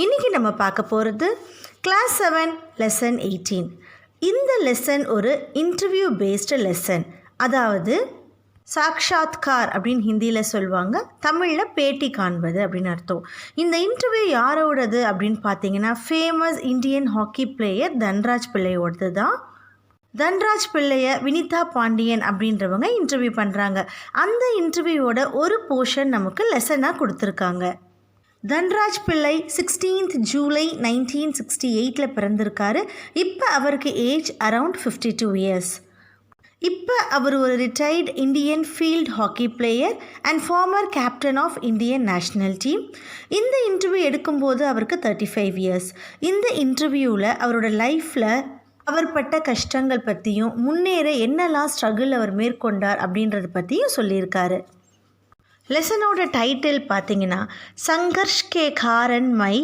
இன்றைக்கி நம்ம பார்க்க போகிறது கிளாஸ் 7 லெசன் 18. இந்த லெசன் ஒரு இன்டர்வியூ பேஸ்டு லெசன், அதாவது சாக்ஷாத்கார் அப்படின்னு ஹிந்தியில் சொல்லுவாங்க, தமிழில் பேட்டி காண்பது அப்படின்னு அர்த்தம். இந்த இன்டர்வியூ யாரோடது அப்படின்னு பார்த்தீங்கன்னா famous Indian hockey player Dhanraj பிள்ளையோடது தான். தன்ராஜ் பிள்ளையை வினிதா பாண்டியன் அப்படின்றவங்க இன்டர்வியூ பண்ணுறாங்க. அந்த இன்டர்வியூவோட ஒரு போர்ஷன் நமக்கு லெசனாக கொடுத்துருக்காங்க. தன்ராஜ் பிள்ளை 16th ஜூலை 1968 பிறந்திருக்காரு. இப்போ அவருக்கு ஏஜ் அரவுண்ட் 52 இயர்ஸ். இப்போ அவர் ஒரு retired Indian field hockey player and former captain of Indian national team. இந்த இன்டர்வியூ எடுக்கும்போது அவருக்கு 35 இயர்ஸ். இந்த இன்டர்வியூவில் அவரோட லைஃப்பில் அவர் பட்ட கஷ்டங்கள் பற்றியும் முன்னேற என்னெல்லாம் ஸ்ட்ரகிள் அவர் மேற்கொண்டார் அப்படின்றத பற்றியும் சொல்லியிருக்காரு. லெசனோட டைட்டில் பார்த்தீங்கன்னா சங்கர்ஷ் கே காரன் மை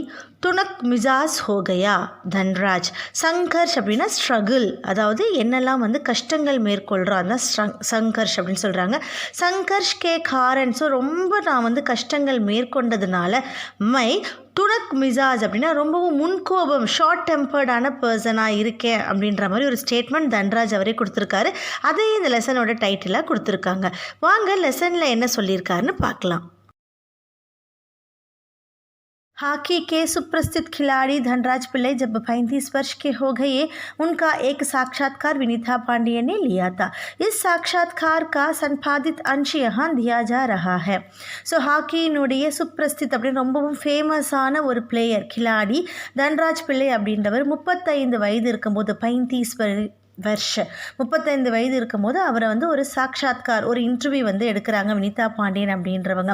துணக் மிசாஸ் ஹோகயா தன்ராஜ். சங்கர்ஷ் அப்படின்னா ஸ்ட்ரகிள், அதாவது என்னெல்லாம் கஷ்டங்கள் மேற்கொள்கிறோம், அதான் சங்கர்ஷ் அப்படின்னு சொல்கிறாங்க. சங்கர்ஷ் கே காரன், ஸோ ரொம்ப நான் கஷ்டங்கள் மேற்கொண்டதுனால மை துணக் மிசாஜ் அப்படின்னா ரொம்பவும் முன்கோபம், ஷார்ட் டெம்பர்டான பர்சனாக இருக்கேன் அப்படின்ற மாதிரி ஒரு ஸ்டேட்மெண்ட் தன்ராஜ் அவரே கொடுத்துருக்காரு. அதே இந்த லெசனோட டைட்டிலாக கொடுத்துருக்காங்க. வாங்க லெசனில் என்ன சொல்லியிருக்காருன்னு பார்க்கலாம். हॉकी के सुप्रसिद्ध खिलाड़ी धनराज पिल्लई जब 35 वर्ष के हो गए, उनका एक साक्षात्कार विनीता पांडियन ने लिया था. इस साक्षात्कार का संपादित अंश यहाँ दिया जा रहा है. ஸோ ஹாக்கியினுடைய சுப்ரஸ்தித் அப்படின்னு ரொம்பவும் ஃபேமஸான ஒரு பிளேயர், கிலாடி தன்ராஜ் பிள்ளை அப்படின்றவர் 35 வயது இருக்கும்போது 35 வயது இருக்கும்போது அவரை ஒரு சாக்ஷாத்கார், ஒரு இன்டர்வியூ எடுக்கிறாங்க வினிதா பாண்டியன் அப்படின்றவங்க.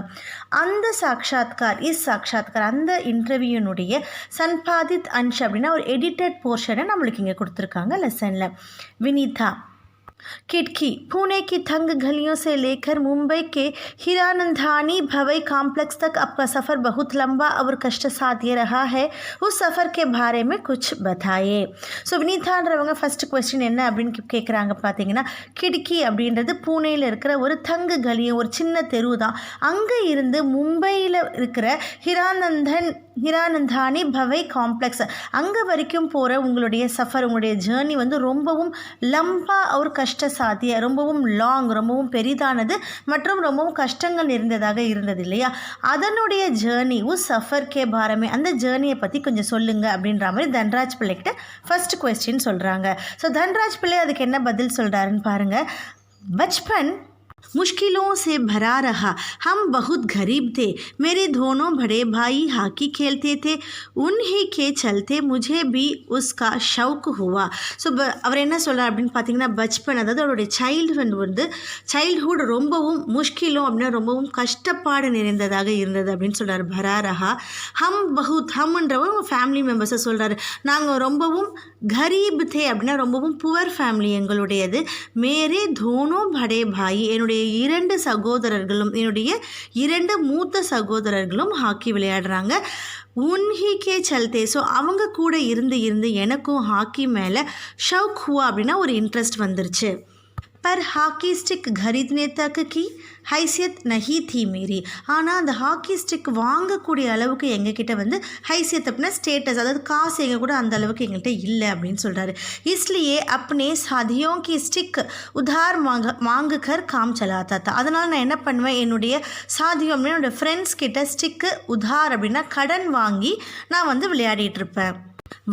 அந்த சாக்ஷாத்கார் அந்த இன்டர்வியூனுடைய சன்பாதித் அன்ஷ் அப்படின்னா ஒரு எடிட்டட் போர்ஷனை நம்மளுக்கு இங்கே கொடுத்துருக்காங்க லெசனில். வினிதா खिड़की पुणे की तंग गलियों से लेकर मुंबई के हीरानंदानी भवई कॉम्प्लेक्स तक आपका सफ़र बहुत लंबा और कष्ट साध्य रहा है. उस सफ़र के बारे में कुछ बताइए. ஸோ வினிதான்றவங்க ஃபஸ்ட்டு கொஸ்டின் என்ன அப்படின்னு கேட்குறாங்க பார்த்தீங்கன்னா, கிடுக்கி அப்படின்றது பூனேயில் இருக்கிற ஒரு தங்கு கலியம், ஒரு சின்ன தெரு தான். அங்கே இருந்து மும்பையில் இருக்கிற ஹிரானந்தானி பவை காம்ப்ளெக்ஸ் அங்கே வரைக்கும் போகிற உங்களுடைய சஃபர், உங்களுடைய ஜேர்னி ரொம்பவும் லம்பா ஒரு கஷ்ட சாத்திய, ரொம்பவும் லாங், ரொம்பவும் பெரிதானது மற்றும் ரொம்பவும் கஷ்டங்கள் நிறைந்ததாக இருந்தது இல்லையா. அதனுடைய ஜேர்னி உஸ் சஃபர் கே பாரமே, அந்த ஜேர்னியை பற்றி கொஞ்சம் சொல்லுங்கள் அப்படின்ற மாதிரி தன்ராஜ் பிள்ளைகிட்ட ஃபர்ஸ்ட் கொஸ்டின் சொல்கிறாங்க. ஸோ தன்ராஜ் பிள்ளை அதுக்கு என்ன பதில் சொல்கிறாருன்னு பாருங்கள். बचपन मुश्किलों से भरा रहा, हम बहुत गरीब थे, मेरे दोनों बड़े भाई हॉकी खेलते थे, उन्हीं के चलते मुझे भी उसका शौक हुआ. ஸோ அவர் என்ன சொல்கிறார் அப்படின்னு பார்த்தீங்கன்னா, பச்பன் அதாவது அவருடைய சைல்ட்ஹுட் ரொம்பவும் முஷ்கிலும் அப்படின்னா ரொம்பவும் கஷ்டப்பாடு நிறைந்ததாக இருந்தது அப்படின்னு சொல்கிறார். பராரஹா ஹம்ன்றவங்க ஃபேமிலி மெம்பர்ஸை சொல்கிறாரு. நாங்கள் ரொம்பவும் கரீப் தே அப்படின்னா ரொம்பவும் புவர் ஃபேமிலி எங்களுடையது. மேரே தோனோ படே பாய், என்னுடைய 2 சகோதரர்களும், என்னுடைய 2 மூத்த சகோதரர்களும் ஹாக்கி விளையாடுறாங்க. உன்ஹிக்கே சல்தே, ஸோ அவங்க கூட இருந்து எனக்கும் ஹாக்கி மேலே ஷவுக் ஹுவா அப்படின்னா ஒரு இன்ட்ரெஸ்ட் வந்துருச்சு. पर ஹாக்கி ஸ்டிக் खरीदने तक की हैसियत नहीं थी मेरी. ஆனால் அந்த ஹாக்கி ஸ்டிக் வாங்கக்கூடிய அளவுக்கு எங்ககிட்ட ஹைசியத் அப்படின்னா ஸ்டேட்டஸ், அதாவது காசு எங்கள் கூட அந்த அளவுக்கு எங்கள்கிட்ட இல்லை அப்படின்னு சொல்கிறாரு. इसलिए अपने साथियों की स्टिक उधार मांग कर काम चलाता था. அதனால் நான் என்ன பண்ணுவேன், என்னுடைய சாதியம் அப்படின்னா என்னோடய ஃப்ரெண்ட்ஸ் கிட்ட ஸ்டிக்கு உதார் அப்படின்னா கடன் வாங்கி நான் விளையாடிட்டு இருப்பேன்.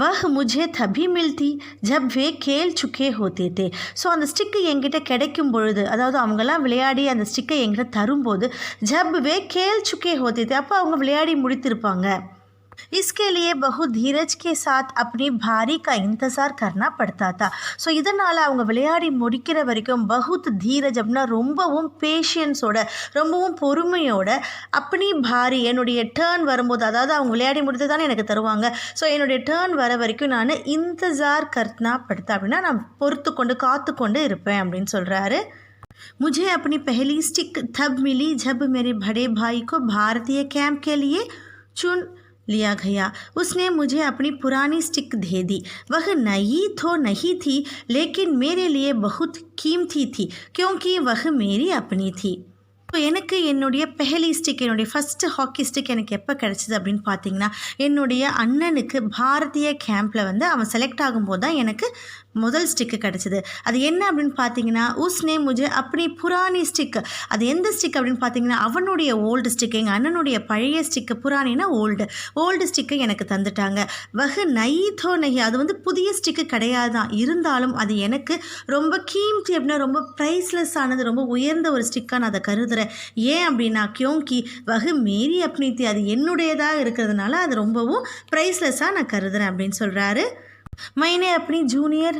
वह मुझे तभी मिलती जब वे खेल चुके होते थे. ஸோ அந்த ஸ்டிக்கு என்கிட்ட கிடைக்கும் பொழுது, அதாவது அவங்கெல்லாம் விளையாடி அந்த ஸ்டிக்கை என்கிட்ட தரும்போது, ஜப் வே கேல் சுக்கே होते थे, அப்போ அவங்க விளையாடி முடித்திருப்பாங்க. इसके लिए बहुत धीरज के साथ अपनी भारी का इंतज़ार करना पड़ता था. ஸோ இதனால் அவங்க விளையாடி முடிக்கிற வரைக்கும் பகுத் தீரஜ் அப்படின்னா ரொம்பவும் பேஷியன்ஸோட, ரொம்பவும் பொறுமையோட, அப்படி பாரி என்னுடைய டேர்ன் வரும்போது, அதாவது அவங்க விளையாடி முடித்து தானே எனக்கு தருவாங்க, ஸோ என்னுடைய டேர்ன் வர வரைக்கும் நான் இந்தஸார் கர்னா படுத்தா அப்படின்னா நான் பொறுத்து கொண்டு காத்து கொண்டு இருப்பேன் அப்படின்னு சொல்கிறாரு. मुझे अपनी पहली स्टिक तब मिली जब मेरे बड़े भाई को भारतीय कैंप के लिए चुन लिया गया. उसने मुझे अपनी पुरानी स्टिक दे दी. वह नई तो नहीं थी, लेकिन मेरे लिए बहुत कीमती थी क्योंकि वह मेरी अपनी थी. ஸோ எனக்கு என்னுடைய பெஹலி ஸ்டிக், என்னுடைய ஃபஸ்ட்டு ஹாக்கி ஸ்டிக் எனக்கு எப்போ கிடச்சிது அப்படின்னு பார்த்தீங்கன்னா, என்னுடைய அண்ணனுக்கு பாரதிய கேம்பில் வந்து அவன் செலக்ட் ஆகும்போது தான் எனக்கு முதல் ஸ்டிக்கு கிடச்சிது. அது என்ன அப்படின்னு பார்த்தீங்கன்னா, உஸ்னே முஜே அப்படி புராணி ஸ்டிக். அது எந்த ஸ்டிக் அப்படின்னு பார்த்தீங்கன்னா, அவனுடைய ஓல்டு ஸ்டிக், எங்கள் அண்ணனுடைய பழைய ஸ்டிக்கு, புராணினா ஓல்டு ஸ்டிக்கை எனக்கு தந்துட்டாங்க. வகு நயி தோ நஹி, அது வந்து புதிய ஸ்டிக்கு கிடையாது தான், இருந்தாலும் அது எனக்கு ரொம்ப கீம்தி அப்படின்னா ரொம்ப ப்ரைஸ்லெஸ் ஆனது, ரொம்ப உயர்ந்த ஒரு ஸ்டிக்காக நான் அதை கருதுகிறேன். ஏன் அப்படின்னா, கியோங்கி வகு மேரி அப்னீத்தி, அது என்னுடையதாக இருக்கிறதுனால அது ரொம்பவும் ப்ரைஸ்லெஸ்ஸாக நான் கருதுகிறேன் அப்படின்னு சொல்கிறாரு. मैंने अपनी जूनियर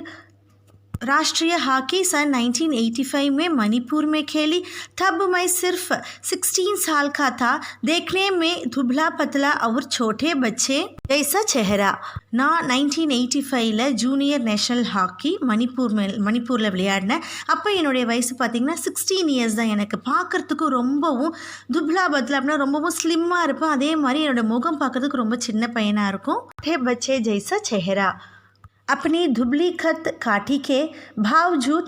राष्ट्रीय हॉकी सन 1985 में मणिपुर में खेली. तब मैं सिर्फ 16 साल का था. देखने में दुबला पतला और छोटे बच्चे जैसा चेहरा. நான் 1985 ஜூனியர் நேஷ்னல் ஹாக்கி மணிப்பூரில் விளையாடினேன். அப்போ என்னுடைய வயசு பார்த்திங்கன்னா 16 இயர்ஸ் தான். எனக்கு பார்க்குறதுக்கு ரொம்பவும் துப்லா பத்லா அப்படின்னா ரொம்பவும் ஸ்லிம்மாக இருப்பேன். அதே மாதிரி என்னோடய முகம் பார்க்குறதுக்கு ரொம்ப சின்ன பையனாக இருக்கும். ஹே பச்சே ஜெய்சா செஹரா. अपनी धुबली खत काठी के बावजूद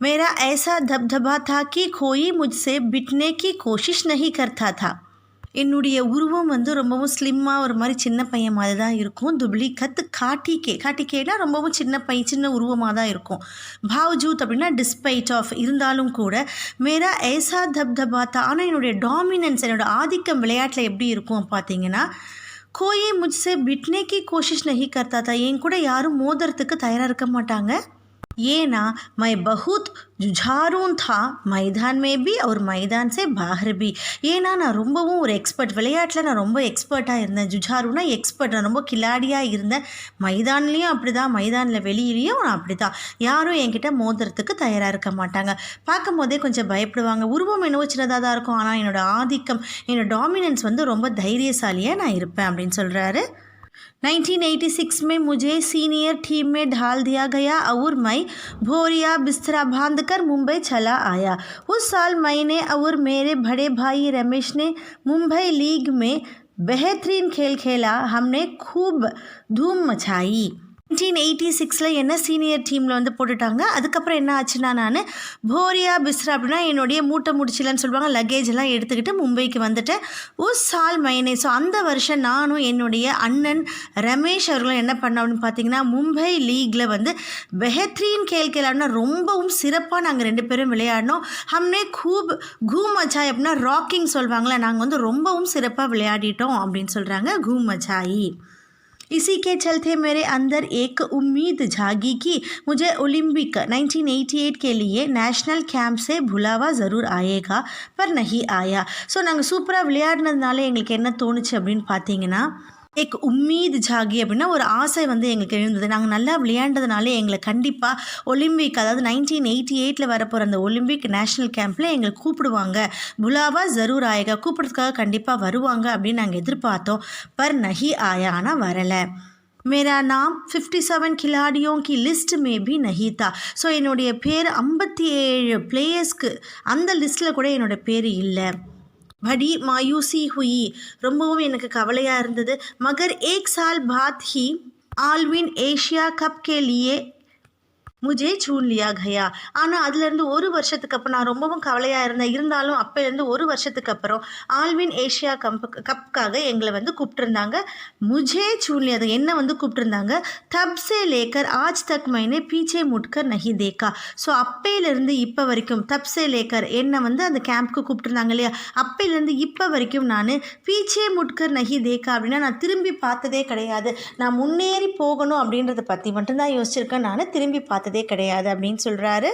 मेरा ऐसा दबदबा था कि कोई मुझसे बिटने की कोशिश नहीं करता था. என்னுடைய உருவம் வந்து ரொம்பவும் ஸ்லிம்மாக ஒரு மாதிரி சின்ன பையன் மாதிரி தான் இருக்கும். துப்லி கத் காட்டிக்கேனா ரொம்பவும் சின்ன உருவமாக தான் இருக்கும். பாவ்ஜூத் அப்படின்னா டிஸ்பைட் ஆஃப், இருந்தாலும் கூட மேரா ஏசா தப்தபா தா. ஆனால் என்னுடைய டாமினன்ஸ், என்னோட ஆதிக்கம் விளையாட்டில் எப்படி இருக்கும் பார்த்தீங்கன்னா, கோயே முझसे பிட்னே கி கோஷிஷ் நஹி கர்த்தா தா. என் கூட யாரும் மோதுறதுக்கு தயாராக இருக்க மாட்டாங்க. ஏன்னா मैं बहुत जुझारून था मैदान में भी और मैदान से बाहर भी. ஏன்னா நான் ரொம்பவும் ஒரு எக்ஸ்பர்ட், விளையாட்டில் நான் ரொம்ப எக்ஸ்பர்ட்டாக இருந்தேன். ஜுஜாருனா எக்ஸ்பர்ட், நான் ரொம்ப கில்லாடியாக இருந்தேன். மைதான்லேயும் அப்படி தான், மைதானில் வெளியிலையும் நான் அப்படி தான். யாரும் என்கிட்ட மோதுறதுக்கு தயாராக இருக்க மாட்டாங்க. பார்க்கும் போதே கொஞ்சம் பயப்படுவாங்க. உருவம் என்னவோ சின்னதாக தான் இருக்கும், ஆனால் என்னோடய ஆதிக்கம், என்னோடய டாமினன்ஸ் வந்து ரொம்ப தைரியசாலியாக நான் இருப்பேன் அப்படின்னு சொல்கிறாரு. 1986 में मुझे सीनियर टीम में ढाल दिया गया और मैं भोरिया बिस्तरा बांधकर मुंबई चला आया. उस साल मैंने और मेरे बड़े भाई रमेश ने मुंबई लीग में बेहतरीन खेल खेला. हमने खूब धूम मचाई. 1986 என்ன சீனியர் டீமில் வந்து போட்டுட்டாங்க. அதுக்கப்புறம் என்ன ஆச்சுன்னா, நான் போரியா பிஸ்ரா அப்படின்னா என்னுடைய மூட்டை முடிச்சிலன்னு சொல்லுவாங்க, லக்கேஜ் எல்லாம் எடுத்துக்கிட்டு மும்பைக்கு வந்துட்டேன். உஸ் சால் மைனே. ஸோ அந்த வருஷம் நானும் என்னுடைய அண்ணன் ரமேஷ் அவர்களும் என்ன பண்ணோம் அப்படின்னு பார்த்தீங்கன்னா, மும்பை லீக்கில் வந்து பெஹத்ரீன் கேள்கேலாம்னா ரொம்பவும் சிறப்பாக நாங்கள் 2 பேரும் விளையாடினோம். ஹம்னே கூப் கூம் மச்சாய் அப்படின்னா ராக்கிங் சொல்லுவாங்களே, நாங்கள் வந்து ரொம்பவும் சிறப்பாக விளையாடிட்டோம் அப்படின்னு சொல்கிறாங்க. கூம் மச்சாயி. इसी के चलते मेरे अंदर एक उम्मीद जागी कि मुझे ओलंपिक 1988 के लिए नेशनल कैंप से बुलावा ज़रूर आएगा, पर नहीं आया. ஸோ நாங்கள் சூப்பராக விளையாடினதுனால எங்களுக்கு என்ன தோணுச்சு அப்படின்னு பார்த்தீங்கன்னா, एक உம்மீத் ஜாகி அப்படின்னா ஒரு ஆசை வந்து எங்களுக்கு எழுந்தது. நாங்கள் நல்லா விளையாண்டதுனால எங்களை கண்டிப்பாக ஒலிம்பிக், அதாவது 1988 வரப்போகிற அந்த ஒலிம்பிக் நேஷ்னல் கேம்பில் எங்களை கூப்பிடுவாங்க, புலாவா ஜரூர் ஆயேகா, கூப்பிட்றதுக்காக கண்டிப்பாக வருவாங்க அப்படின்னு நாங்கள் எதிர்பார்த்தோம். பர் நஹி ஆயா, ஆனால் வரலை. मेरा नाम 57 खिलाड़ियों की लिस्ट में भी नहीं था. ஸோ என்னுடைய பேர் 57 பிளேயர்ஸ்க்கு அந்த லிஸ்ட்டில் கூட என்னோடய பேர் இல்லை. बड़ी मायूसी हुई, ரொம்பவும் எனக்கு கவலையாக இருந்தது. मगर 1 साल बाद ही आलविन एशिया कप के लिए முஜே சூன் லியா கயா. ஆனால் அதுலேருந்து ஒரு வருஷத்துக்கு அப்புறம் நான் ரொம்பவும் கவலையாக இருந்தேன். இருந்தாலும் அப்போலேருந்து ஒரு வருஷத்துக்கு அப்புறம் ஆல்வின் ஏஷியா கப்புக்காக எங்களை வந்து கூப்பிட்டுருந்தாங்க. முஜே சூன் லியா, என்ன வந்து கூப்பிட்டுருந்தாங்க. தப்சே லேக்கர் ஆஜ் தக் மைனே பீச்சே முட்கர் நஹி தேக்கா. ஸோ அப்பையிலேருந்து இப்போ வரைக்கும், தப்சே லேக்கர் என்னை வந்து அந்த கேம்ப்க்கு கூப்பிட்டுருந்தாங்க இல்லையா, அப்பையிலேருந்து இப்போ வரைக்கும் நான் பீச்சே முட்கர் நஹி தேக்கா அப்படின்னா நான் திரும்பி பார்த்ததே கிடையாது. நான் முன்னேறி போகணும் அப்படின்றத பற்றி மட்டும்தான் யோசிச்சிருக்கேன், நான் திரும்பி பார்த்ததே கிடையாது அப்படின்னு சொல்கிறாரு.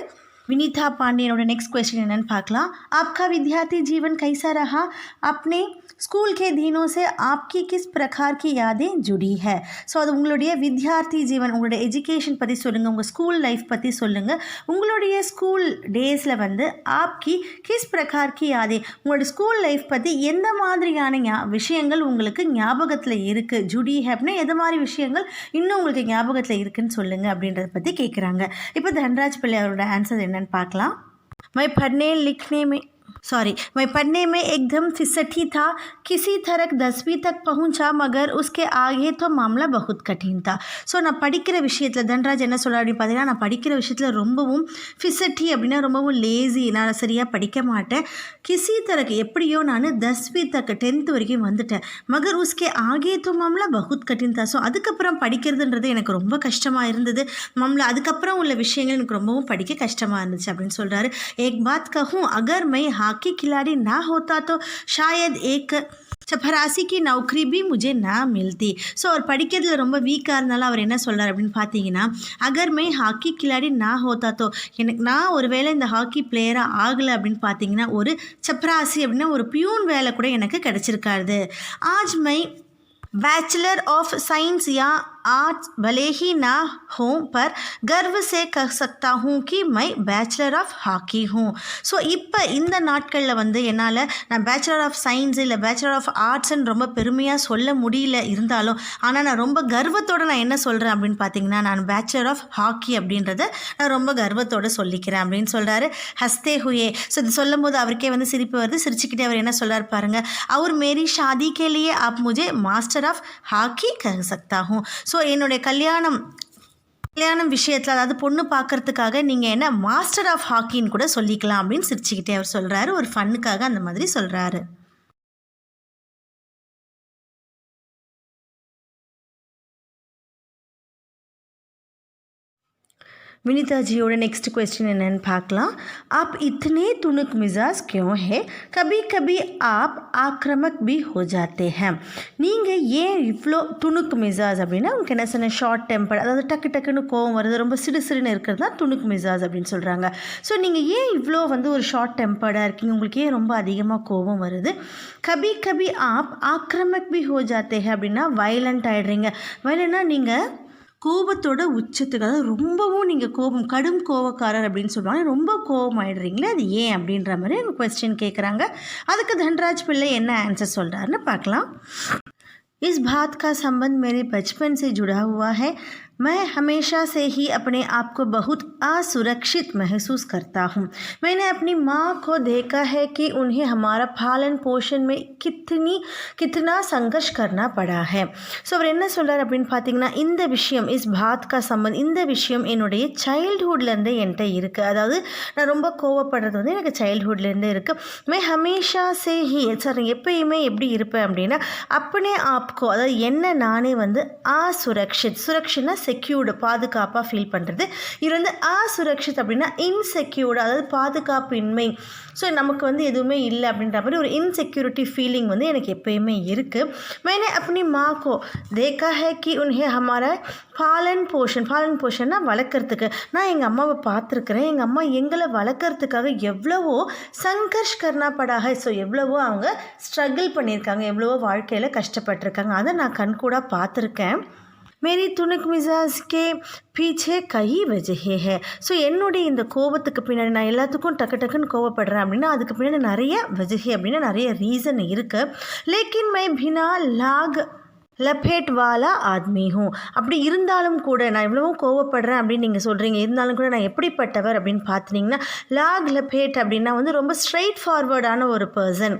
विनीता पांडेयनोட नेक्स्ट क्वेश्चन என்னன்னு பார்க்கலாம். आपका विद्यार्थी जीवन कैसा रहा? अपने स्कूल के दिनों से आपकी किस प्रकार की यादें जुड़ी है? ஸோ அது உங்களுடைய வித்யார்த்தி ஜீவன், உங்களுடைய எஜுகேஷன் பற்றி சொல்லுங்கள், உங்கள் ஸ்கூல் லைஃப் பற்றி சொல்லுங்கள். உங்களுடைய ஸ்கூல் டேஸில் வந்து ஆப்கி கிஸ் பிரகார் கி யாதே, உங்களுடைய ஸ்கூல் லைஃப் பற்றி எந்த மாதிரியான விஷயங்கள் உங்களுக்கு ஞாபகத்தில் இருக்குது? ஜுடி ஹேப்னா எது மாதிரி விஷயங்கள் இன்னும் உங்களுக்கு ஞாபகத்தில் இருக்குதுன்னு சொல்லுங்கள் அப்படின்றத பற்றி கேட்குறாங்க. இப்போ தன்ராஜ் பிள்ளை அவரோட ஆன்சர் என்னன்னு பார்க்கலாம். मैं पढ़ने लिखने में सॉरी, मैं पढ़ने में एकदम फिसठी था, किसी तरह 10वीं तक पहुंचा, मगर उसके आगे तो मामला बहुत कठिन था. ஸோ நான் படிக்கிற விஷயத்தில் தன்ராஜ் என்ன சொல்கிறார் அப்படின்னு பார்த்தீங்கன்னா, நான் படிக்கிற விஷயத்தில் ரொம்பவும் ஃபிசட்டி அப்படின்னா ரொம்பவும் லேசி, நான் சரியாக படிக்க மாட்டேன். கிசி தரக்கு எப்படியோ நான் 10वीं तक 10th வரைக்கும் வந்துட்டேன். மகர் உஸ்கே ஆகே தோ மாம்லா பகுத் கঠিன் தா. ஸோ அதுக்கப்புறம் படிக்கிறதுன்றது எனக்கு ரொம்ப கஷ்டமாக இருந்தது. மாம்லா அதுக்கப்புறம் உள்ள விஷயங்கள் எனக்கு ரொம்பவும் படிக்க கஷ்டமாக இருந்துச்சு அப்படின்னு சொல்கிறாரு. एक बात कहूँ, अगर मैं हॉकी खिलाड़ी ना होता तो शायद एक चपरासी की नौकरी भी मुझे ना मिलती. ஸோ அவர் படிக்கிறதுல ரொம்ப வீக்காக இருந்தாலும் அவர் என்ன சொல்கிறார் அப்படின்னு பார்த்தீங்கன்னா, அகர் மை ஹாக்கி கிளாடி நான் ஹோத்தா தோ, எனக்கு நான் ஒரு வேளை இந்த ஹாக்கி பிளேயராக ஆகலை அப்படின்னு பார்த்தீங்கன்னா, ஒரு சப்ராசி அப்படின்னா ஒரு பியூன் வேலை கூட எனக்கு கிடச்சிருக்காது. ஆஜ் மை बैचलर ऑफ साइंस या आर्ट्स भले ही ना हो, पर गर्व से कह सकता हूँ कि मैं बैचलर ऑफ ஹாக்கி हूँ. ஸோ இப்போ இந்த நாட்களில் வந்து என்னால் நான் பேச்சுலர் ஆஃப் சயின்ஸ் இல்லை பேச்சுலர் ஆஃப் ஆர்ட்ஸ்ன்னு ரொம்ப பெருமையாக சொல்ல முடியல இருந்தாலும், ஆனால் நான் ரொம்ப கர்வத்தோடு நான் என்ன சொல்கிறேன் அப்படின்னு பார்த்தீங்கன்னா, நான் பேச்சுலர் ஆஃப் ஹாக்கி அப்படின்றத நான் ரொம்ப கர்வத்தோடு சொல்லிக்கிறேன் அப்படின்னு சொல்கிறாரு. ஹஸ்தே ஹுயே. ஸோ இது சொல்லும் போது அவருக்கே வந்து சிரிப்பு வருது. சிரிச்சுக்கிட்டே அவர் என்ன சொல்கிறார் பாருங்கள், அவர் மேரி ஷாதி கே லியே ஆப் முझे மாஸ்டர் ஆஃப் ஹாக்கி கह सकता हूँ. ஸோ என்னுடைய கல்யாணம் விஷயத்தில், அதாவது பொண்ணு பார்க்குறதுக்காக நீங்கள் என்ன மாஸ்டர் ஆஃப் ஹாக்கின்னு கூட சொல்லிக்கலாம் அப்படின்னு சிரிச்சுக்கிட்டே அவர் சொல்கிறாரு. ஒரு ஃபன்னுக்காக அந்த மாதிரி சொல்கிறாரு. विनीता जीयोட नेक्स्ट क्वेश्चन என்னன்னு பார்க்கலாம். आप इतने तुनक मिजाज क्यों है? कभी कभी आप आक्रामक भी हो जाते हैं. நீங்கள் ஏன் இவ்வளோ துணுக்கு மிசாஜ் அப்படின்னா, உங்களுக்கு என்ன சொன்ன ஷார்ட் டெம்பர், அதாவது டக்கு டக்குன்னு கோவம் வருது, ரொம்ப சிடுசிடுன்னு இருக்கிறது தான் துணுக்கு மிசாஜ் அப்படின்னு சொல்கிறாங்க. ஸோ நீங்கள் ஏன் இவ்வளோ வந்து ஒரு ஷார்ட் டெம்பர்டாக இருக்கீங்க, உங்களுக்கு ஏன் ரொம்ப அதிகமாக கோவம் வருது? கபி கபி ஆப் ஆக்ரமக் பி ஹோ ஜாத்தே ஹே அப்படின்னா வயலண்ட் ஆகிடுறீங்க. வயலண்ட்னா நீங்கள் கோபத்தோட உச்சத்துக்கு, அதாவது ரொம்பவும் நீங்கள் கடும் கோவக்காரர் அப்படின்னு சொல்லுவாங்க, ரொம்ப கோபம் ஆகிடுறீங்களே, அது ஏன் அப்படின்ற மாதிரி எனக்கு क्वेश्चन கேட்குறாங்க. அதுக்கு தன்ராஜ் பிள்ளை என்ன ஆன்சர் சொல்கிறாருன்னு பார்க்கலாம். इस बात का संबंध मेरे बचपन से जुड़ा हुआ है. मैं हमेशा से ही अपने आप को बहुत असुरक्षित महसूस करता हूँ. मैंने अपनी माँ को देखा है कि उन्हें हमारा पालन पोषण में कितना संघर्ष करना पड़ा है. ஸோ அவர் என்ன சொல்கிறார் அப்படின்னு பார்த்தீங்கன்னா, இந்த விஷயம் இஸ் பாத் கா சம்பந்த், இந்த விஷயம் என்னுடைய சைல்ட்ஹுட்லேருந்தே என்கிட்ட இருக்குது. அதாவது நான் ரொம்ப கோவப்படுறது வந்து எனக்கு சைல்ட்ஹுட்லேருந்தே இருக்குது. மே ஹமேஷா சே ஹி, சார் எப்பயுமே எப்படி இருப்பேன் அப்படின்னா, அப்பனே ஆப்கோ, அதாவது என்ன நானே வந்து அசுரக்ஷித், சுரக்ஷித்னா செக்யூர்டு, பாதுகாப்பாக ஃபீல் பண்ணுறது. இது வந்து அசுரக்ஷித் அப்படின்னா இன்செக்யூர்டு, அதாவது பாதுகாப்பின்மை. ஸோ நமக்கு வந்து எதுவுமே இல்லை அப்படின்ற மாதிரி ஒரு இன்செக்யூரிட்டி ஃபீலிங் வந்து எனக்கு எப்பயுமே இருக்குது. मैंने अपनी माँ को देखा है कि उन्हें हमारा பாலன் போஷன்னா வளர்க்குறதுக்கு, நான் எங்கள் அம்மாவை பார்த்துருக்குறேன். எங்கள் அம்மா எங்களை வளர்க்குறதுக்காக எவ்வளவோ சங்கர்ஷ் கர்னா படாக, ஸோ எவ்வளவோ அவங்க ஸ்ட்ரகிள் பண்ணியிருக்காங்க, எவ்வளவோ வாழ்க்கையில் கஷ்டப்பட்டிருக்காங்க, அதை நான் கண்கூடாக பார்த்துருக்கேன். मेरी तुनक मिजाज के पीछे कई वजह है. ஸோ என்னுடைய இந்த கோபத்துக்கு பின்னாடி, நான் எல்லாத்துக்கும் டக்குன்னு கோவப்படுறேன் அப்படின்னா அதுக்கு பின்னாடி நிறைய வஜஹே அப்படின்னா நிறைய ரீசன் இருக்குது. லேக்கின் மை பினா லாக் லபேட் வாலா ஆத்மி ஹூ. அப்படி இருந்தாலும் கூட, நான் இவ்வளவும் கோவப்படுறேன் அப்படின்னு நீங்கள் சொல்கிறீங்க, இருந்தாலும் கூட நான் எப்படிப்பட்டவர் அப்படின்னு பார்த்துட்டிங்கன்னா, லாக் லபேட் அப்படின்னா வந்து ரொம்ப ஸ்ட்ரெயிட் ஃபார்வர்டான ஒரு பர்சன்.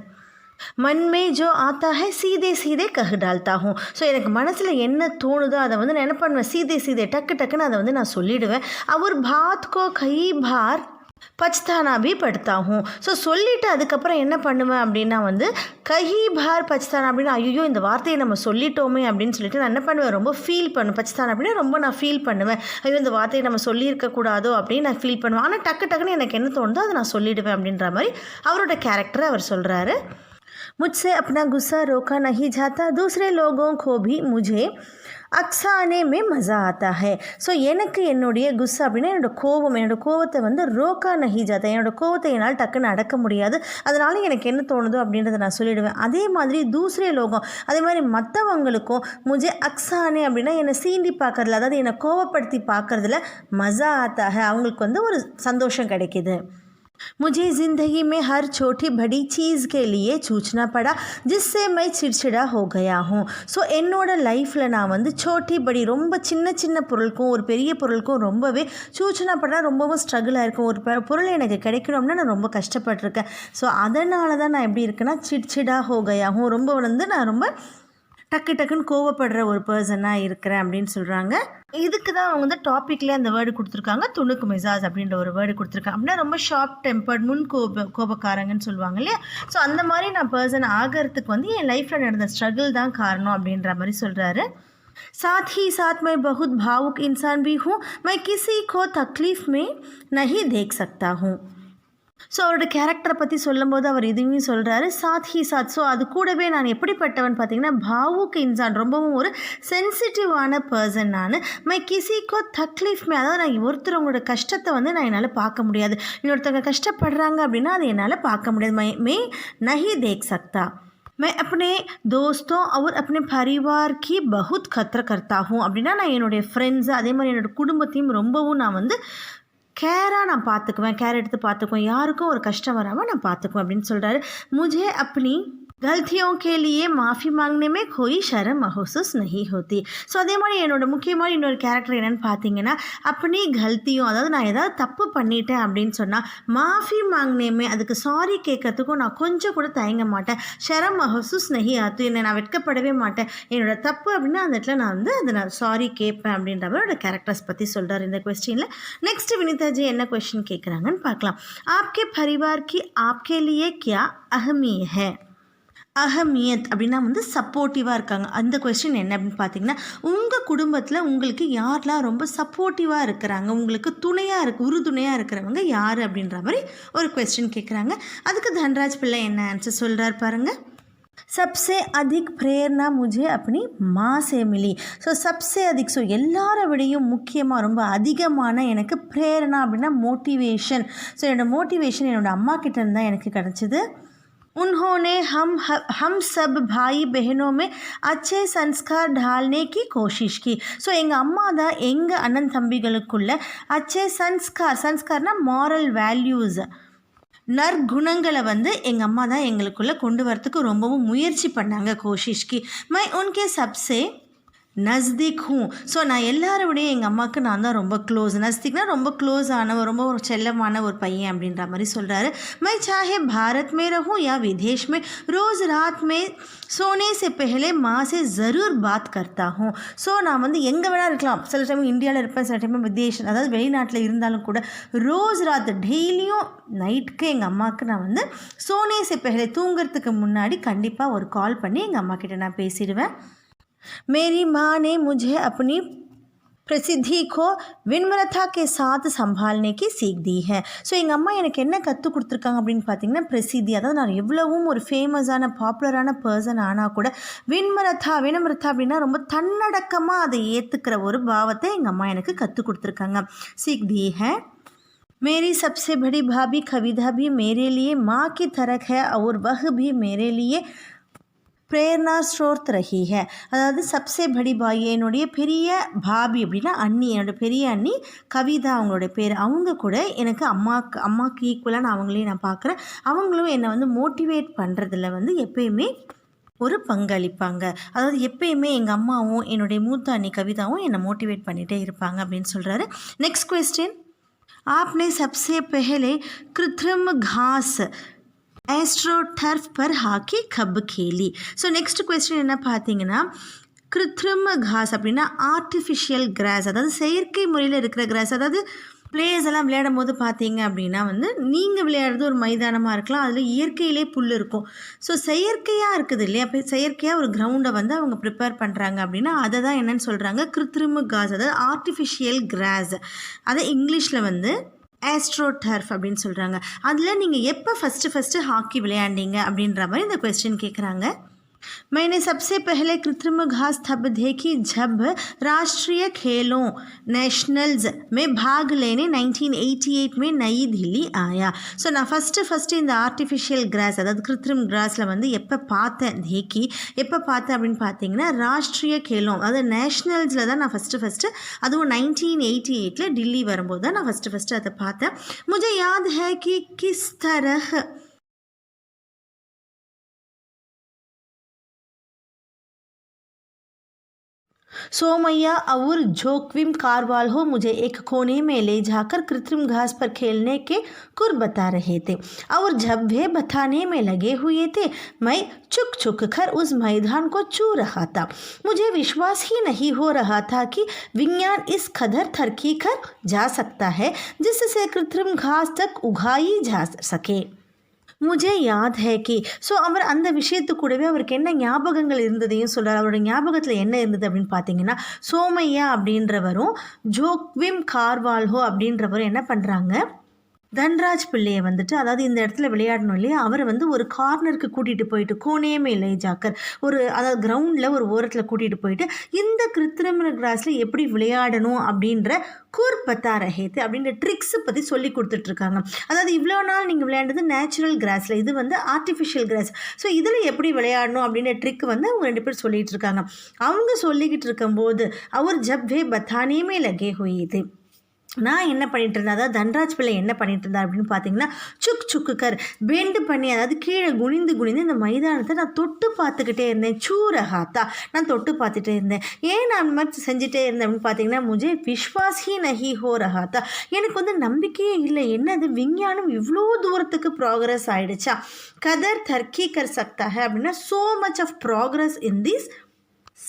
मन में जो आता है सीधे सीधे कह डालता हूँ. ஸோ எனக்கு மனசில் என்ன தோணுதோ அதை வந்து நான் என்ன பண்ணுவேன், சீதே டக்குன்னு அதை வந்து நான் சொல்லிவிடுவேன். அவர் பாத் கோ கை பார் பச்தானா பி படுத்தா ஹூँ. ஸோ சொல்லிவிட்டு அதுக்கப்புறம் என்ன பண்ணுவேன் அப்படின்னா வந்து கஹி பார் பச்தானா அப்படின்னா, ஐயோ இந்த வார்த்தையை நம்ம சொல்லிட்டோமே அப்படின்னு சொல்லிட்டு நான் என்ன பண்ணுவேன், ரொம்ப ஃபீல் பண்ணுவேன். பச்தானா அப்படின்னா ரொம்ப நான் ஃபீல் பண்ணுவேன், ஐயோ இந்த வார்த்தையை நம்ம சொல்லியிருக்கக்கூடாதோ அப்படின்னு நான் ஃபீல் பண்ணுவேன். ஆனால் டக்குன்னு எனக்கு என்ன தோணுதோ அதை நான் சொல்லிவிடுவேன் அப்படின்ற மாதிரி அவரோட கேரக்டரை அவர் சொல்கிறாரு. मुझसे अपना गुस्सा रोका नहीं जाता, दूसरे लोगों को भी मुझे அக்ஸானே மே மஸா ஆத்தா ஹே. ஸோ எனக்கு என்னுடைய குஸ்ஸா அப்படின்னா என்னோடய கோவத்தை வந்து ரோக்கா நஹி ஜாத்தா, என்னோடய கோவத்தை என்னால் டக்குன்னு அடக்க முடியாது. அதனால எனக்கு என்ன தோணுதோ அப்படின்றத நான் சொல்லிவிடுவேன். அதே மாதிரி தூசரே லோகம், அதே மாதிரி மற்றவங்களுக்கும் முझे அக்ஸானே அப்படின்னா என்னை சீண்டி பார்க்குறதுல, அதாவது என்னை கோவப்படுத்தி பார்க்குறதுல மஸா ஆத்தா ஹே, அவங்களுக்கு வந்து ஒரு சந்தோஷம் கிடைக்கிது. मुझे ज़िंदगी में हर छोटी बड़ी चीज़ के लिए जूझना पड़ा जिससे मैं चिड़चिड़ा हो गया हूँ. ஸோ என்னோட லைஃப்பில் நான் வந்து சோட்டி படி ரொம்ப சின்ன சின்ன பொருளுக்கும் ஒரு பெரிய பொருளுக்கும் ரொம்பவே சூச்சனா பட ரொம்பவும் ஸ்ட்ரகிளாக இருக்கும். ஒரு பொருள் எனக்கு கிடைக்கணும்னா நான் ரொம்ப கஷ்டப்பட்டிருக்கேன். ஸோ அதனால தான் நான் எப்படி இருக்கேன்னா சிட்சிடா ஹோகையாகும், ரொம்ப வந்து நான் ரொம்ப டக்கு டக்குன்னு கோவப்படுற ஒரு பர்சனாக இருக்கிறேன் அப்படின்னு சொல்கிறாங்க. இதுக்கு தான் அவங்க வந்து டாப்பிக்லேயே அந்த வேர்டு கொடுத்துருக்காங்க, துணுக்கு மிசாஜ் அப்படின்ற ஒரு வேர்டு கொடுத்துருக்காங்க. அப்படின்னா ரொம்ப ஷார்ப் டெம்பர்ட், கோபக்காரங்கன்னு சொல்லுவாங்க இல்லையா. ஸோ அந்த மாதிரி நான் பர்சன் ஆகிறதுக்கு வந்து என் லைஃப்பில் நடந்த ஸ்ட்ரகிள் தான் காரணம் அப்படின்ற மாதிரி சொல்கிறாரு. साथ ही साथ मैं बहुत भावुक इंसान भी हूँ, मैं किसी को तकलीफ़ में नहीं देख सकता हूँ. ஸோ அவரோட கேரக்டரை பற்றி சொல்லும்போது அவர் இதுவும் சொல்கிறாரு, சாத் ஹி சாத். ஸோ அது கூடவே நான் எப்படிப்பட்டவன் பார்த்தீங்கன்னா பாவுக்கு இன்சான், ரொம்பவும் ஒரு சென்சிட்டிவான பர்சன் நான். மை கிசிக்கோ தக்லீஃப்மே, அதாவது நான் ஒருத்தவங்களோட கஷ்டத்தை வந்து நான் என்னால் பார்க்க முடியாது. இன்னொருத்தவங்க கஷ்டப்படுறாங்க அப்படின்னா அது என்னால் பார்க்க முடியாது. மே நஹி தேக் சக்தா. मैं अपने दोस्तों और अपने परिवार की बहुत खतर करता हूँ. அப்படின்னா நான் என்னுடைய ஃப்ரெண்ட்ஸு அதே மாதிரி என்னோடய குடும்பத்தையும் ரொம்பவும் நான் வந்து கேராக நான் பார்த்துக்குவேன், கேர் எடுத்து பார்த்துக்குவேன், யாருக்கும் ஒரு கஷ்டம் வராமல் நான் பார்த்துக்குவேன் அப்படின்னு சொல்கிறாரு. मुझे अपनी गलतियों के लिए माफ़ी मांगने में कोई शर्म महसूस नहीं होती. ஸோ அதே மாதிரி என்னோட முக்கியமான இன்னொரு கேரக்டர் என்னென்னு பார்த்தீங்கன்னா, அப்படி கல்த்தியும், அதாவது நான் ஏதாவது தப்பு பண்ணிட்டேன் அப்படின்னு சொன்னால் மாஃபி மாங்கினேமே, அதுக்கு சாரி கேட்கறதுக்கும் நான் கொஞ்சம் கூட தயங்க மாட்டேன். ஷரம் மஹசூஸ் நஹி ஆத்து, என்னை நான் வெட்கப்படவே மாட்டேன். என்னோட தப்பு அப்படின்னா அந்த இடத்துல நான் வந்து அதை நான் சாரி கேட்பேன் அப்படின்ற மாதிரி கேரக்டர்ஸ் பற்றி சொல்கிறார் இந்த கொஸ்டினில். நெக்ஸ்ட் வினிதாஜி என்ன கொஸ்டின் கேட்குறாங்கன்னு பார்க்கலாம். आपके परिवार की आपके लिए क्या अहमियत है? அஹமியத் அப்படின்னா வந்து சப்போர்ட்டிவாக இருக்காங்க. அந்த கொஸ்டின் என்ன அப்படின்னு பார்த்தீங்கன்னா, உங்கள் குடும்பத்தில் உங்களுக்கு யாரெலாம் ரொம்ப சப்போர்ட்டிவாக இருக்கிறாங்க, உங்களுக்கு துணையாக உறுதுணையாக இருக்கிறவங்க யார் அப்படின்ற மாதிரி ஒரு கொஸ்டின் கேட்குறாங்க. அதுக்கு தன்ராஜ் பிள்ளை என்ன ஆன்சர் சொல்கிறார் பாருங்கள். सबसे अधिक प्रेरणा मुझे अपनी माँ से मिली. ஸோ சப்சே அதிக், ஸோ எல்லாரை விடையும் முக்கியமாக ரொம்ப அதிகமான எனக்கு பிரேரணா அப்படின்னா மோட்டிவேஷன். ஸோ என்னோடய மோட்டிவேஷன் என்னோடய அம்மா கிட்டேருந்து தான் எனக்கு கிடச்சிது. उन्होंने हम सब भाई बहनों में अच्छे संस्कार ढालने की कोशिश की. ஸோ எங்கள் அம்மா தான் எங்கள் அண்ணன் தம்பிகளுக்குள்ள அச்சே சன்ஸ்கார்னா மாரல் வேல்யூஸ், நற்குணங்களை வந்து எங்கள் அம்மா தான் எங்களுக்குள்ளே கொண்டு வரத்துக்கு ரொம்பவும் முயற்சி பண்ணாங்க. கோஷிஷ்கி மை உன்கே சப்சே நஸ்திக் ஹூ. ஸோ நான் எல்லாரோடையும் எங்கள் அம்மாவுக்கு நான் தான் ரொம்ப க்ளோஸ். நஸ்திக்னா ரொம்ப க்ளோஸ் ஆன ரொம்ப ஒரு செல்லமான ஒரு பையன் அப்படின்ற மாதிரி சொல்கிறாரு. மை சாஹே பாரத் மே ரஹூ யா விதேஷ் மே ரோஸ் ராத் மே சோனே से पहले माँ से ज़रूर बात करता हूँ. ஸோ நான் வந்து எங்கே வேணால் இருக்கலாம், சில டைம் இந்தியாவில் இருப்பேன், சில டைம் விதேஷ் அதாவது வெளிநாட்டில் இருந்தாலும் கூட ரோஸ் ராத் டெய்லியும் நைட்டுக்கு எங்கள் அம்மாவுக்கு நான் வந்து சோனே से पहले தூங்குறதுக்கு முன்னாடி கண்டிப்பாக ஒரு கால் பண்ணி எங்கள் அம்மா கிட்ட நான் பேசிடுவேன். मेरी माँ ने मुझे अपनी பிரசித்தி கோ வின்மரதா கே சாத் சம்பால்னே கி சீக் தி ஹே. ஸோ எங்கள் அம்மா எனக்கு என்ன கற்றுக் கொடுத்துருக்காங்க அப்படின்னு பார்த்தீங்கன்னா பிரசித்தி, அதாவது நான் எவ்வளவும் ஒரு ஃபேமஸான பாப்புலரான பர்சன் ஆனால் கூட வின்மரதா அப்படின்னா ரொம்ப தன்னடக்கமாக அதை ஏற்றுக்கிற ஒரு பாவத்தை எங்கள் அம்மா எனக்கு கற்றுக் கொடுத்துருக்காங்க. சீக் தி ஹே. मेरी सबसे बड़ी भाभी कविता भी मेरे लिए माँ की तरह है और वह भी मेरे लिए பிரேரணா ஸ்ரோத் ரஹி ஹே. அதாவது சப்சே படி பாய், என்னுடைய பெரிய பாபி அப்படின்னா அண்ணி, என்னோடய பெரிய அண்ணி கவிதா அவங்களோட பேர். அவங்க கூட எனக்கு அம்மாவுக்கு ஈக்குவலாக நான் அவங்களையும் நான் பார்க்குறேன். அவங்களும் என்னை வந்து மோட்டிவேட் பண்ணுறதுல வந்து எப்பயுமே ஒரு பங்களிப்பாங்க. அதாவது எப்பயுமே எங்கள் அம்மாவும் என்னுடைய மூத்த அண்ணி கவிதாவும் என்னை மோட்டிவேட் பண்ணிகிட்டே இருப்பாங்க அப்படின்னு சொல்கிறாரு. நெக்ஸ்ட் क्वेश्चन, आपने सबसे पहले कृत्रिम घास एस्ट्रोटर्फ पर हॉकी कब खेली. ஸோ நெக்ஸ்ட் கொஸ்டின் என்ன பார்த்தீங்கன்னா, கிருத்ரிம காஸ் அப்படின்னா ஆர்டிஃபிஷியல் கிராஸ், அதாவது செயற்கை முறையில் இருக்கிற கிராஸ். அதாவது பிளேயர்ஸ் எல்லாம் விளையாடும் போது பார்த்தீங்க அப்படின்னா வந்து நீங்கள் விளையாடுறது ஒரு மைதானமாக இருக்கலாம், அதில் இயற்கையிலே புல் இருக்கும். ஸோ செயற்கையாக இருக்குது இல்லையா, அப்போ செயற்கையாக ஒரு கிரவுண்டை வந்து அவங்க ப்ரிப்பேர் பண்ணுறாங்க அப்படின்னா அதை தான் என்னென்னு சொல்கிறாங்க கிருத்ரிம காஸ், அதாவது ஆர்டிஃபிஷியல் கிராஸ். அதை இங்கிலீஷில் வந்து ஆஸ்ட்ரோடர்ஃப் அப்படின்னு சொல்கிறாங்க. அதில் நீங்கள் எப்போ ஃபஸ்ட்டு ஹாக்கி விளையாண்டீங்க அப்படின்ற மாதிரி இந்த கொஸ்டின் கேட்குறாங்க. मैंने सबसे पहले कृत्रिम घास तब देखी जब राष्ट्रीय खेलों नेशनल्स में भाग लेने 1988 में नई दिल्ली आया. ஸோ நான் ஃபஸ்ட்டு இந்த ஆர்டிஃபிஷியல் கிராஸ் அதாவது கிருத்ரிம் கிராஸில் வந்து எப்போ பார்த்தேன் தேக்கி எப்போ பார்த்தேன் அப்படின்னு பார்த்தீங்கன்னா ராஷ்ட்ரிய கேலோம் அதாவது நேஷ்னல்ஸில் தான் நான் ஃபஸ்ட்டு அதுவும் 1988 டில்லி வரும்போது தான் நான் ஃபஸ்ட்டு அதை பார்த்தேன். मुझे याद है कि किस तरह सोमैया और जोक्विम कारवाल्हो मुझे एक कोने में ले जाकर कृत्रिम घास पर खेलने के कुर बता रहे थे और जब वे बताने में लगे हुए थे मैं चुक कर उस मैदान को छू रहा था. मुझे विश्वास ही नहीं हो रहा था कि विज्ञान इस कदर तरक्की कर जा सकता है जिससे कृत्रिम घास तक उगाई जा सके. मुझे याद है कि ஸோ அவர் அந்த விஷயத்து கூடவே அவருக்கு என்ன ஞாபகங்கள் இருந்ததையும் சொல்கிறார். அவரோட ஞாபகத்தில் என்ன இருந்தது அப்படின்னு பார்த்தீங்கன்னா சோமையா அப்படின்றவரும் ஜோக்விம் கார்வால்ஹோ அப்படின்றவரும் என்ன பண்ணுறாங்க தன்ராஜ் பிள்ளையை வந்துட்டு அதாவது இந்த இடத்துல விளையாடணும் இல்லையா அவரை வந்து ஒரு கார்னருக்கு கூட்டிகிட்டு போயிட்டு கோனேமே இல்லை ஜாக்கர் ஒரு அதாவது கிரவுண்டில் ஒரு ஓரத்தில் கூட்டிகிட்டு போயிட்டு இந்த கிருத்திரிம கிராஸில் எப்படி விளையாடணும் அப்படின்ற கூர்பத்தா ரஹேத்து அப்படின்ற ட்ரிக்ஸ் பற்றி சொல்லி கொடுத்துட்ருக்காங்க. அதாவது இவ்வளோ நாள் நீங்கள் விளையாண்டது நேச்சுரல் கிராஸில் இது வந்து ஆர்டிஃபிஷியல் கிராஸ். ஸோ இதில் எப்படி விளையாடணும் அப்படின்ற ட்ரிக் வந்து அவங்க 2 பேர் சொல்லிகிட்டு இருக்காங்க. அவங்க சொல்லிக்கிட்டு இருக்கும்போது அவர் ஜப் வே பத்தானேமே லகே ஹுயி நான் என்ன பண்ணிட்டு இருந்தேன் அதாவது தன்ராஜ் பிள்ளை என்ன பண்ணிட்டு இருந்தார் அப்படின்னு பார்த்தீங்கன்னா சுக்குக்கர் பெண்டு பண்ணி அதாவது கீழே குனிந்து இந்த மைதானத்தை நான் தொட்டு பார்த்துக்கிட்டே இருந்தேன். சூரஹாத்தா நான் தொட்டு பார்த்துட்டே இருந்தேன். ஏன் நான் அந்த மாதிரி செஞ்சுட்டே இருந்தேன் அப்படின்னு பார்த்தீங்கன்னா முஜே விஸ்வாஸ் ஹி நஹி ஹோ ரஹாத்தா எனக்கு வந்து நம்பிக்கையே இல்லை என்னது விஞ்ஞானம் இவ்வளோ தூரத்துக்கு ப்ராக்ரஸ் ஆகிடுச்சா கதர் தர்க்கி கர் சக்தா ஹை அப்படின்னா so much of progress in this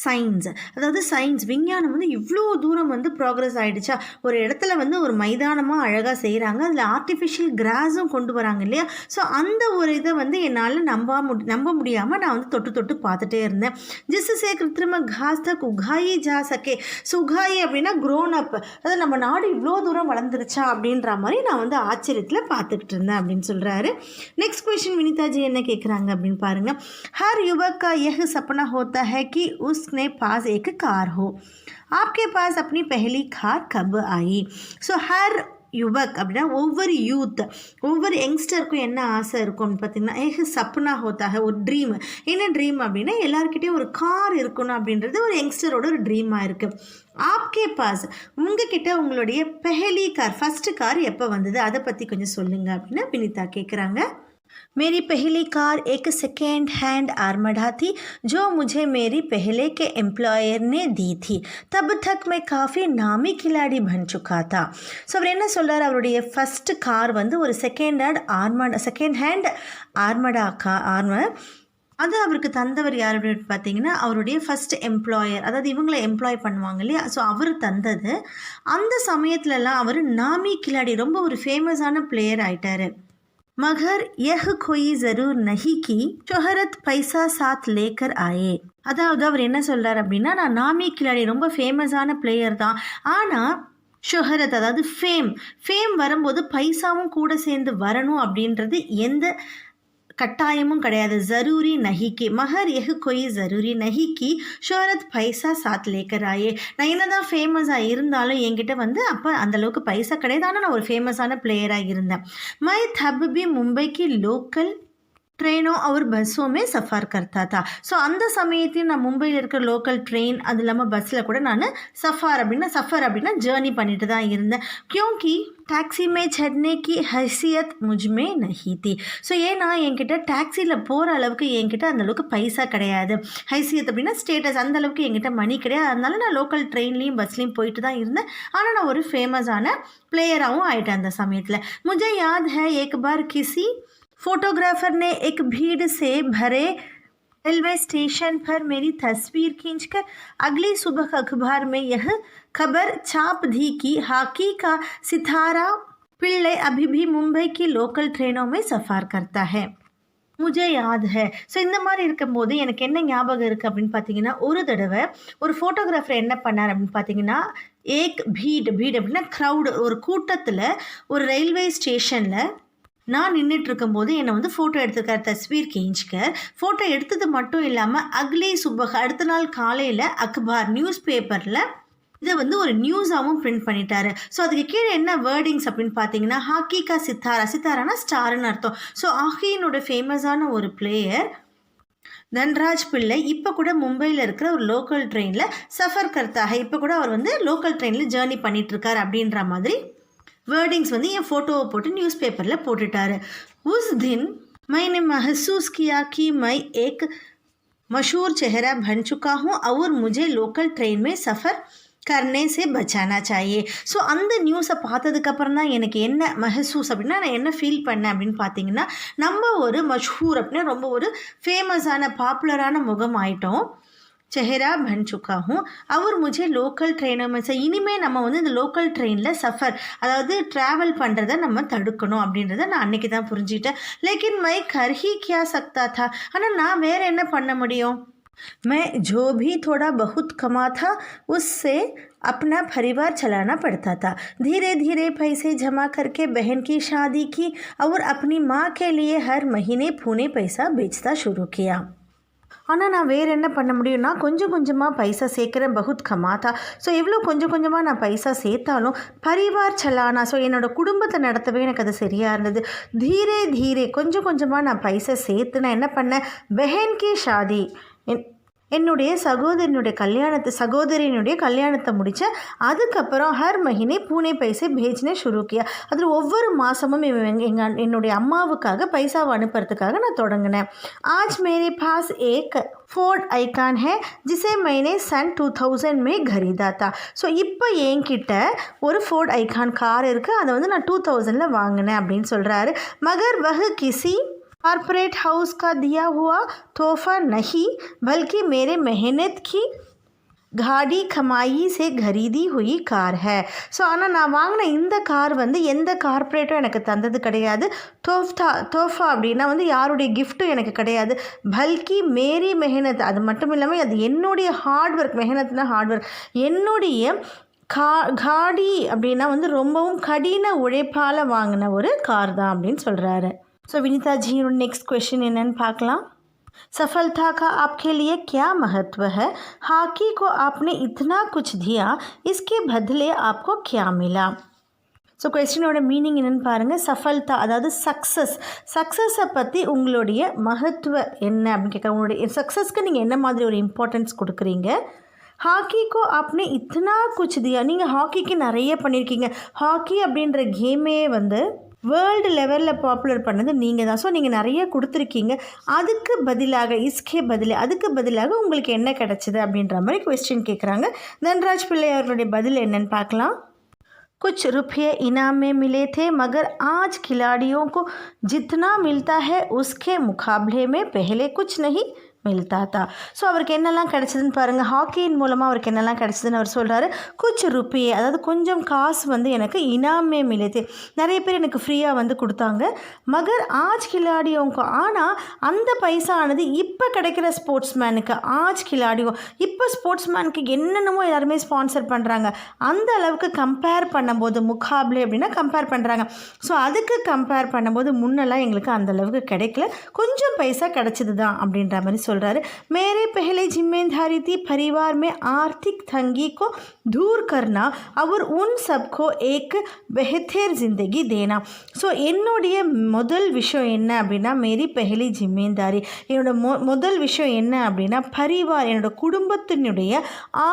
science அதாவது சயின்ஸ் விஞ்ஞானம் வந்து இவ்வளோ தூரம் வந்து ப்ராக்ரஸ் ஆகிடுச்சா ஒரு இடத்துல வந்து ஒரு மைதானமாக அழகாக செய்கிறாங்க அதில் ஆர்டிஃபிஷியல் கிராஸும் கொண்டு வராங்க இல்லையா. ஸோ அந்த ஒரு இதை வந்து என்னால் நம்ப முடியாமல் நான் வந்து தொட்டு பார்த்துட்டே இருந்தேன். ஜிஸ்ஸே கிருத்திரிம காஸ் தக் உகாயி ஜா சக்கே சுகாயி அப்படின்னா க்ரோன் அப் அதாவது நம்ம நாடு இவ்வளோ தூரம் வளர்ந்துருச்சா அப்படின்ற மாதிரி நான் வந்து ஆச்சரியத்தில் பார்த்துக்கிட்டு இருந்தேன் அப்படின்னு சொல்கிறாரு. நெக்ஸ்ட் क्वेश्चन வினிதாஜி என்ன கேட்குறாங்க அப்படின்னு பாருங்கள். हर युवक का यह सपना होता है कि उसने पास एक कार हो. आपके पास अपनी पहली कार कब आई? ஸோ ஹர் யுவக் அப்படின்னா ஒவ்வொரு யங்ஸ்டருக்கும் என்ன ஆசை இருக்கும்னு பார்த்தீங்கன்னா சப்னா ஹோத்தாக ஒரு ட்ரீம். என்ன ட்ரீம் அப்படின்னா எல்லாருக்கிட்டையும் ஒரு கார் இருக்கணும் அப்படின்றது ஒரு யங்ஸ்டரோட ஒரு ட்ரீமாக இருக்குது. ஆப்கே பாஸ் உங்ககிட்ட உங்களுடைய பெஹலி கார் ஃபஸ்ட்டு கார் எப்போ வந்தது அதை பற்றி கொஞ்சம் சொல்லுங்கள் அப்படின்னு வினிதா கேட்குறாங்க. मेरी पहली कार एक सेकेंड हैंड आर्मडा थी जो मुझे मेरी पहले के एम्प्लॉयर ने दी थी. तब तक मैं काफ़ी नामी खिलाड़ी बन चुका था. ஸோ அவர் என்ன சொல்கிறார் அவருடைய ஃபஸ்ட்டு கார் வந்து ஒரு செகண்ட் ஹேண்ட் ஆர்மடா ஆர்மர் அது அவருக்கு தந்தவர் யார் அப்படின்னு பார்த்தீங்கன்னா அவருடைய ஃபஸ்ட் எம்ப்ளாயர் அதாவது இவங்களை எம்ப்ளாய் பண்ணுவாங்க இல்லையா. ஸோ அவர் தந்தது அந்த சமயத்துலலாம் அவர் நாமி கிலாடி ரொம்ப ஒரு ஃபேமஸான பிளேயர் ஆயிட்டார். मगर यह कोई ज़रूर नहीं कि शोहरत पैसा साथ लेकर आए. அதாவது அவர் என்ன சொல்கிறார் அப்படின்னா நான் நாமி கிலாடி ரொம்ப ஃபேமஸான பிளேயர் தான் ஆனால் ஷொஹரத் அதாவது ஃபேம் வரும்போது பைசாவும் கூட சேர்ந்து வரணும் அப்படின்றது எந்த கட்டாயமும் கிடையாது. ஜரூரி நஹிக்கு மகர் எஹு கொய் ஜரூரி நஹிக்கு ஷோரத் பைசா சாத் லேக்கர் ஆயே. நான் என்ன தான் ஃபேமஸாக இருந்தாலும் என்கிட்ட வந்து அப்போ அந்தளவுக்கு பைசா கிடையாது ஆனால் நான் ஒரு ஃபேமஸான பிளேயராக இருந்தேன். மை தப் பி மும்பைக்கு லோக்கல் ட்ரெயினோ அவர் பஸ்ஸுமே சஃபார் கர்த்தா தா. ஸோ அந்த சமயத்தையும் நான் மும்பையில் இருக்கிற லோக்கல் ட்ரெயின் அது இல்லாமல் பஸ்ஸில் கூட நான் சஃபர் அப்படின்னா ஜேர்னி பண்ணிட்டு தான் இருந்தேன். क्योंकि டாக்ஸி மே சட்னே கி ஹைசியத் முஜ்மே நஹி தி. ஸோ ஏன்னா என்கிட்ட டாக்ஸியில் போகிற அளவுக்கு என்கிட்ட அந்தளவுக்கு பைசா கிடையாது. ஹைசியத் அப்படின்னா ஸ்டேட்டஸ் அந்தளவுக்கு என்கிட்ட மணி கிடையாது. அதனால நான் லோக்கல் ட்ரெயின்லேயும் பஸ்லேயும் போயிட்டு தான் இருந்தேன். ஆனால் நான் ஒரு ஃபேமஸான பிளேயராகவும் ஆகிட்டேன் அந்த சமயத்தில். मुझे याद है एक बार किसी फोटोग्राफर ने एक भीड़ से भरे रेलवे स्टेशन पर मेरी तस्वीर खींचकर अगली सुबह अखबार में यह खबर छाप दी कि हॉकी का सितारा पिल्ले अभी भी मुंबई की लोकल ट्रेनों में सफ़र करता है. मुझे याद है. ஸோ இந்த மாதிரி இருக்கும்போது எனக்கு என்ன ஞாபகம் இருக்குது அப்படின்னு பார்த்தீங்கன்னா ஒரு தடவை ஒரு ஃபோட்டோகிராஃபர் என்ன பண்ணார் அப்படின்னு பார்த்தீங்கன்னா ஏக் பீட் அப்படின்னா க்ரௌடு ஒரு கூட்டத்தில் ஒரு ரயில்வே ஸ்டேஷனில் நான் நின்றுட்டு இருக்கும்போது என்னை வந்து ஃபோட்டோ எடுத்திருக்கார், தஸ்வீர் கீஞ்ச்கர். ஃபோட்டோ எடுத்தது மட்டும் இல்லாமல் அக்லே சுபஹ் அடுத்த நாள் காலையில் அக்பார் நியூஸ் பேப்பரில் இதை வந்து ஒரு நியூஸாகவும் பிரிண்ட் பண்ணிட்டாரு. ஸோ அதுக்கு கீழே என்ன வேர்டிங்ஸ் அப்படின்னு பார்த்தீங்கன்னா, ஹாக்கி கா சித்தாரா, சித்தாரானா ஸ்டாருன்னு அர்த்தம். ஸோ ஹாக்கியினோட ஃபேமஸான ஒரு பிளேயர் தன்ராஜ் பிள்ளை இப்போ கூட மும்பையில் இருக்கிற ஒரு லோக்கல் ட்ரெயினில் சஃபர் கர்த்தாக, இப்போ கூட அவர் வந்து லோக்கல் ட்ரெயினில் ஜேர்னி பண்ணிகிட்ருக்கார் அப்படின்ற மாதிரி வேர்டிங்ஸ் வந்து என் ஃபோட்டோவை போட்டு நியூஸ் பேப்பரில் போட்டுட்டாரு. உஸ் தின் मैंने महसूस किया कि मैं एक मशहूर चेहरा बन चुका हूँ और मुझे लोकल ट्रेन में सफ़र करने से बचाना चाहिए. ஸோ அந்த நியூஸை பார்த்ததுக்கப்புறம் தான் எனக்கு என்ன மஹசூஸ் அப்படின்னா, நான் என்ன ஃபீல் பண்ணேன் அப்படின்னு பார்த்தீங்கன்னா, நம்ம ஒரு மஷ்ஹூர் அப்படின்னா ரொம்ப ஒரு ஃபேமஸான பாப்புலரான முகம் ஆயிட்டோம். செஹரா பன் சுக்கா ஹூँ और मुझे லோக்கல் ட்ரெயினர் में से இனிமேல் நம்ம வந்து இந்த லோக்கல் ட்ரெயினில் சஃபர் அதாவது ட்ராவல் பண்ணுறதை நம்ம தடுக்கணும் அப்படின்றத நான் அன்றைக்கி தான் புரிஞ்சுக்கிட்டேன். लेकिन मैं कर ही क्या सकता था, ஆனால் நான் வேறு என்ன பண்ண முடியும்? मैं जो भी थोड़ा बहुत कमा था उससे अपना परिवार चलाना पड़ता था. धीरे धीरे पैसे जमा करके बहन की शादी की और अपनी माँ के लिए हर महीने पूने पैसा बेचता शुरू किया. ஆனால் நான் வேறு என்ன பண்ண முடியும்னா, கொஞ்சம் கொஞ்சமாக பைசா சேர்க்குறேன், பகுத் கமாத்தா. ஸோ எவ்வளோ கொஞ்சம் கொஞ்சமாக நான் பைசா சேர்த்தாலும் பரிவார் சலானா, ஸோ என்னோடய குடும்பத்தை நடத்தவே எனக்கு அது சரியாக இருந்தது. தீரே தீரே கொஞ்சம் கொஞ்சமாக நான் பைசா சேர்த்து நான் என்ன பண்ணேன், பெஹன் கி ஷாதி என்னுடைய சகோதரியினுடைய கல்யாணத்தை முடித்தேன். அதுக்கப்புறம் ஹர் மஹினே பூனே பைசே பேஜ்னே ஷுரு கியா. அதில் ஒவ்வொரு மாதமும் என்னுடைய அம்மாவுக்காக பைசாவை அனுப்புறதுக்காக நான் தொடங்கினேன். ஆஜ் மேரே பாஸ் ஏக் ஃபோர்ட் ஐகான் ஹே ஜிசே மைனே सन 2000 में खरीदा था. ஸோ இப்போ என்கிட்ட ஒரு ஃபோர்ட் ஐகான் கார் இருக்குது, அதை வந்து நான் 2000 வாங்கினேன் அப்படின்னு சொல்கிறாரு. மகர் வஹ் கிசி कॉर्पोरेट हाउस का दिया हुआ तोहफा नहीं बल्कि मेरे मेहनत की गाड़ी कमाई से खरीदी हुई கார் है. ஸோ ஆனால் நான் வாங்கின இந்த கார் வந்து எந்த கார்ப்பரேட்டும் எனக்கு தந்தது கிடையாது. தோஃபா அப்படின்னா வந்து யாருடைய கிஃப்ட்டும் எனக்கு கிடையாது. பல்கி மேரி மெஹனத், அது மட்டும் இல்லாமல் அது என்னுடைய ஹார்ட் ஒர்க். மெஹனத்னா ஹார்ட் ஒர்க். என்னுடைய காடி அப்படின்னா வந்து ரொம்பவும் கடின உழைப்பால் வாங்கின ஒரு கார் தான் அப்படின்னு சொல்கிறாரு. ஸோ வினிதா जी नेक्स्ट क्वेश्चन என்னன்னு பார்க்கலாம். सफलता का आपके लिए क्या महत्व है? हॉकी को आपने इतना कुछ दिया, इसके बदले आपको क्या मिला? ஸோ கொஸ்டினோட மீனிங் என்னென்னு பாருங்கள். சஃபல்தா அதாவது சக்ஸஸை பற்றி உங்களுடைய மகத்துவம் என்ன அப்படின்னு கேட்க, உங்களுடைய சக்ஸஸ்க்கு நீங்கள் என்ன மாதிரி ஒரு இம்பார்ட்டன்ஸ் கொடுக்குறீங்க? ஹாக்கிக்கோ आपने इतना कुछ दिया, நீங்கள் ஹாக்கிக்கு நிறைய பண்ணியிருக்கீங்க. ஹாக்கி அப்படின்ற கேமே வந்து வேர்ல்டு லெவலில் பாப்புலர் பண்ணது நீங்கள் தான். ஸோ நீங்கள் நிறைய கொடுத்துருக்கீங்க. அதுக்கு பதிலாக உங்களுக்கு என்ன கிடச்சிது அப்படின்ற மாதிரி क्वेश्चन கேட்குறாங்க. தன்ராஜ் பிள்ளை அவர்களுடைய பதில் என்னன்னு பார்க்கலாம். कुछ रुपये इनाम में मिले थे मगर आज खिलाड़ियों को जितना मिलता है उसके मुकाबले में पहले कुछ नहीं मिलता था. ஸோ அவருக்கு என்னெல்லாம் கிடச்சிதுன்னு பாருங்கள். ஹாக்கியின் மூலமாக அவருக்கு என்னெல்லாம் கிடச்சிதுன்னு அவர் சொல்கிறாரு. குச் ருப்பியே அதாவது கொஞ்சம் காசு வந்து எனக்கு இனாமே மிலேதே, நிறைய பேர் எனக்கு ஃப்ரீயாக வந்து கொடுத்தாங்க. மகர் ஆஜ் கிலாடியோங்க, ஆனால் அந்த பைசானது இப்போ கிடைக்கிற ஸ்போர்ட்ஸ்மேனுக்கு ஆஜ் கிலாடியோ இப்போ ஸ்போர்ட்ஸ்மேனுக்கு என்னென்னமோ எல்லாருமே ஸ்பான்சர் பண்ணுறாங்க. அந்த அளவுக்கு கம்பேர் பண்ணும்போது முகாப்லே அப்படின்னா கம்பேர் பண்ணுறாங்க. ஸோ அதுக்கு கம்பேர் பண்ணும்போது முன்னெல்லாம் எங்களுக்கு அந்த அளவுக்கு கிடைக்கல, கொஞ்சம் பைசா கிடச்சிது தான் அப்படின்ற மாதிரி சொல்கிறாரு. मेरे पहले जिम्मेदारी थी परिवार में आर्थिक तंगी को दूर करना और उन सबको एक बेहतर ज़िंदगी देना. ஸோ என்னுடைய முதல் விஷயம் என்ன அப்படின்னா, மேரி பெஹலி ஜிம்மேதாரி, என்னோட முதல் விஷயம் என்ன அப்படின்னா பரிவார், என்னோட குடும்பத்தினுடைய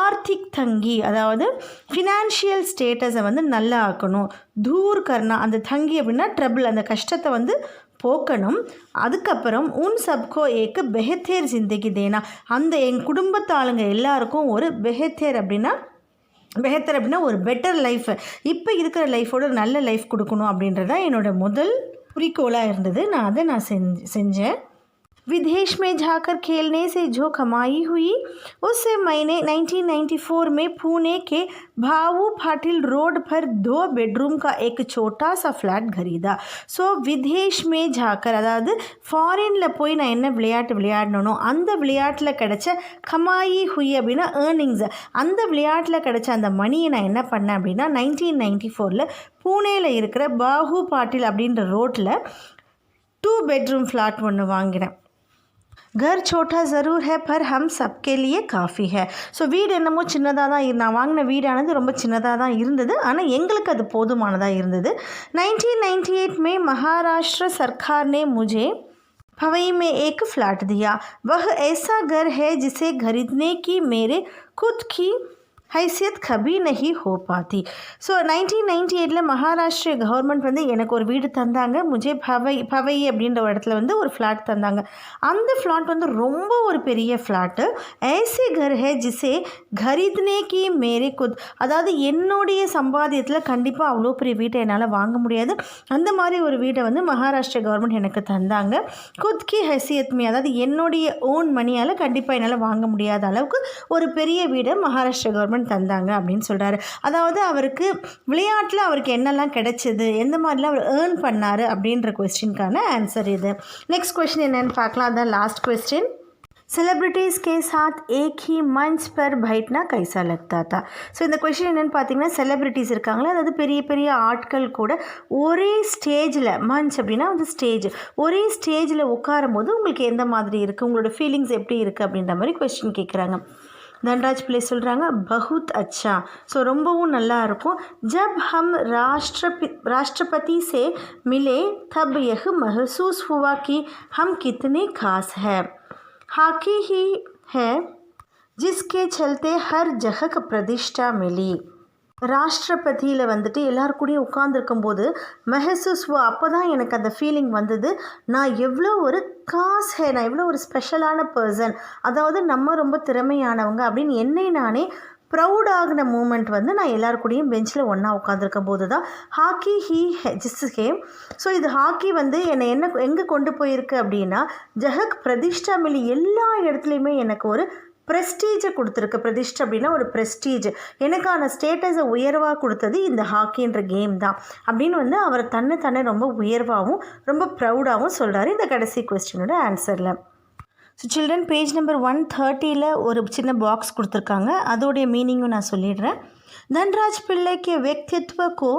ஆர்த்திக் தங்கி அதாவது ஃபினான்ஷியல் ஸ்டேட்டஸை வந்து நல்லா ஆக்கணும். தூர் கர்னா அந்த தங்கி அப்படின்னா ட்ரபிள், அந்த கஷ்டத்தை வந்து போக்கணும். அதுக்கப்புறம் உன் சப்கோ ஏக்கு பெஹத்தேர் ஜிந்தகி தேனா, அந்த என் குடும்பத்தாளுங்க எல்லாருக்கும் ஒரு பெஹத்தேர் அப்படின்னா ஒரு பெட்டர் லைஃப், இப்போ இருக்கிற லைஃபோட ஒரு நல்ல லைஃப் கொடுக்கணும் அப்படின்றதான் என்னோட முதல் குறிக்கோளாக இருந்தது. நான் அதை செஞ்சேன். विदेश में जाकर खेलने से जो कमाई हुई उससे मैंने 1994 में पुणे के भाऊ पाटिल रोड पर 2 बेडरूम का एक छोटा सा फ्लैट खरीदा. ஸோ விதேஷ் மே ஜாக்கர், அதாவது ஃபாரினில் போய் நான் என்ன விளையாட்டு விளையாடணும், அந்த விளையாட்டில் கிடைச்ச கமாயி ஹுய் அப்படின்னா ஏர்னிங்ஸ், அந்த விளையாட்டில் கிடைச்ச அந்த மணியை நான் என்ன பண்ணேன் அப்படின்னா 1994 பூனேயில் இருக்கிற பாஹு பாட்டில் அப்படின்ற ரோட்டில் 2 பெட்ரூம் ஃப்ளாட் ஒன்று வாங்கினேன். घर छोटा ज़रूर है पर हम सबके लिए काफ़ी है. ஸோ வீடு என்னமோ சின்னதாக தான் நான் வாங்கின வீடானது ரொம்ப சின்னதாக தான் இருந்தது, ஆனால் எங்களுக்கு அது போதுமானதாக இருந்தது. 1998 में महाराष्ट्र सरकार ने मुझे पवई में एक फ्लैट दिया. वह ऐसा घर है जिसे खरीदने की मेरे खुद की हैसियत कभी नहीं हो पाती. ஸோ 1998 மகாராஷ்டிர கவர்மெண்ட் வந்து எனக்கு ஒரு வீடு தந்தாங்க. முஜே பவை அப்படின்ற ஒரு இடத்துல வந்து ஒரு ஃப்ளாட் தந்தாங்க. அந்த ஃப்ளாட் வந்து ரொம்ப ஒரு பெரிய ஃப்ளாட்டு. ஐசி கர் ஹே ஜிசே கரீத்னே கி மேரே குத், அதாவது என்னுடைய சம்பாத்தியத்தில் கண்டிப்பாக அவ்வளோ பெரிய வீட்டை என்னால் வாங்க முடியாது. அந்த மாதிரி ஒரு வீட்டை வந்து மகாராஷ்டிர கவர்மெண்ட் எனக்கு தந்தாங்க. குத் கி ஹைசியத் மே, அதாவது என்னுடைய ஓன் மணியால் கண்டிப்பாக என்னால் வாங்க முடியாத அளவுக்கு ஒரு பெரிய வீடை மகாராஷ்டிர கவர்மெண்ட் தந்தாங்க அப்படின்னு சொல்கிறாரு. அதாவது அவருக்கு விளையாட்டில் அவருக்கு என்னெல்லாம் கிடைச்சது, எந்த மாதிரிலாம் அவர் ஏர்ன் பண்ணார் அப்படின்ற கொஸ்டினுக்கான ஆன்சர் இது. நெக்ஸ்ட் கொஸ்டின் என்னென்னு பார்க்கலாம். அதான் லாஸ்ட் கொஸ்டின். सेलिब्रिटीज़ के साथ एक ही मंच पर बैठना कैसा लगता था. ஸோ இந்த கொஷின் என்னென்னு பார்த்தீங்கன்னா, செலிப்ரிட்டிஸ் இருக்காங்களே, அதாவது பெரிய பெரிய ஆட்கள் கூட ஒரே ஸ்டேஜில், மஞ்ச் அப்படின்னா வந்து ஸ்டேஜ், ஒரே ஸ்டேஜில் உட்காரும் போது உங்களுக்கு எந்த மாதிரி இருக்குது, உங்களோட ஃபீலிங்ஸ் எப்படி இருக்குது அப்படின்ற மாதிரி கொஸ்டின் கேட்குறாங்க. தன்ராஜ் பிள்ளை சொல்கிறாங்க பகுத் அச்சா, ஸோ ரொம்பவும் நல்லா இருக்கும். ஜப் ஹம் राष्ट्रपति से मिले तब यह महसूस हुआ कि हम कितने खास हैं. हॉकी ही है जिसके चलते हर जगह प्रतिष्ठा मिली. ராஷ்டிரபதியில் வந்துட்டு எல்லாருக்கூடையும் உட்காந்துருக்கும் போது மெஹசூஸ்வா, அப்போ தான் எனக்கு அந்த ஃபீலிங் வந்தது, நான் எவ்வளோ ஒரு காஸ் ஹே, நான் எவ்வளோ ஒரு ஸ்பெஷலான பர்சன், அதாவது நம்ம ரொம்ப திறமையானவங்க அப்படின்னு என்னை நானே ப்ரௌட் ஆகின மூமெண்ட் வந்து நான் எல்லாருக்கூடையும் பெஞ்சில் ஒன்றா உட்காந்துருக்கும் போது தான். ஹாக்கி ஹீ ஜிஸ் கேம், ஸோ இது ஹாக்கி வந்து என்னை எங்கே கொண்டு போயிருக்கு அப்படின்னா ஜஹக் பிரதிஷ்டா மிலி, எல்லா இடத்துலையுமே எனக்கு ஒரு ப்ரெஸ்டீஜை கொடுத்துருக்கு. பிரதிஷ்டை அப்படின்னா ஒரு ப்ரெஸ்டீஜ், எனக்கான ஸ்டேட்டஸை உயர்வாக கொடுத்தது இந்த ஹாக்கின்ற கேம் தான் அப்படின்னு வந்து அவர் தன்னை ரொம்ப உயர்வாகவும் ரொம்ப ப்ரௌடாகவும் சொல்கிறாரு இந்த கடைசி கொஸ்டினோட ஆன்சரில். ஸோ சில்ட்ரன், பேஜ் நம்பர் 130 ஒரு சின்ன பாக்ஸ் கொடுத்துருக்காங்க, அதோடைய மீனிங்கும் நான் சொல்லிடுறேன். धनराज पिल्लै के व्यक्तित्व को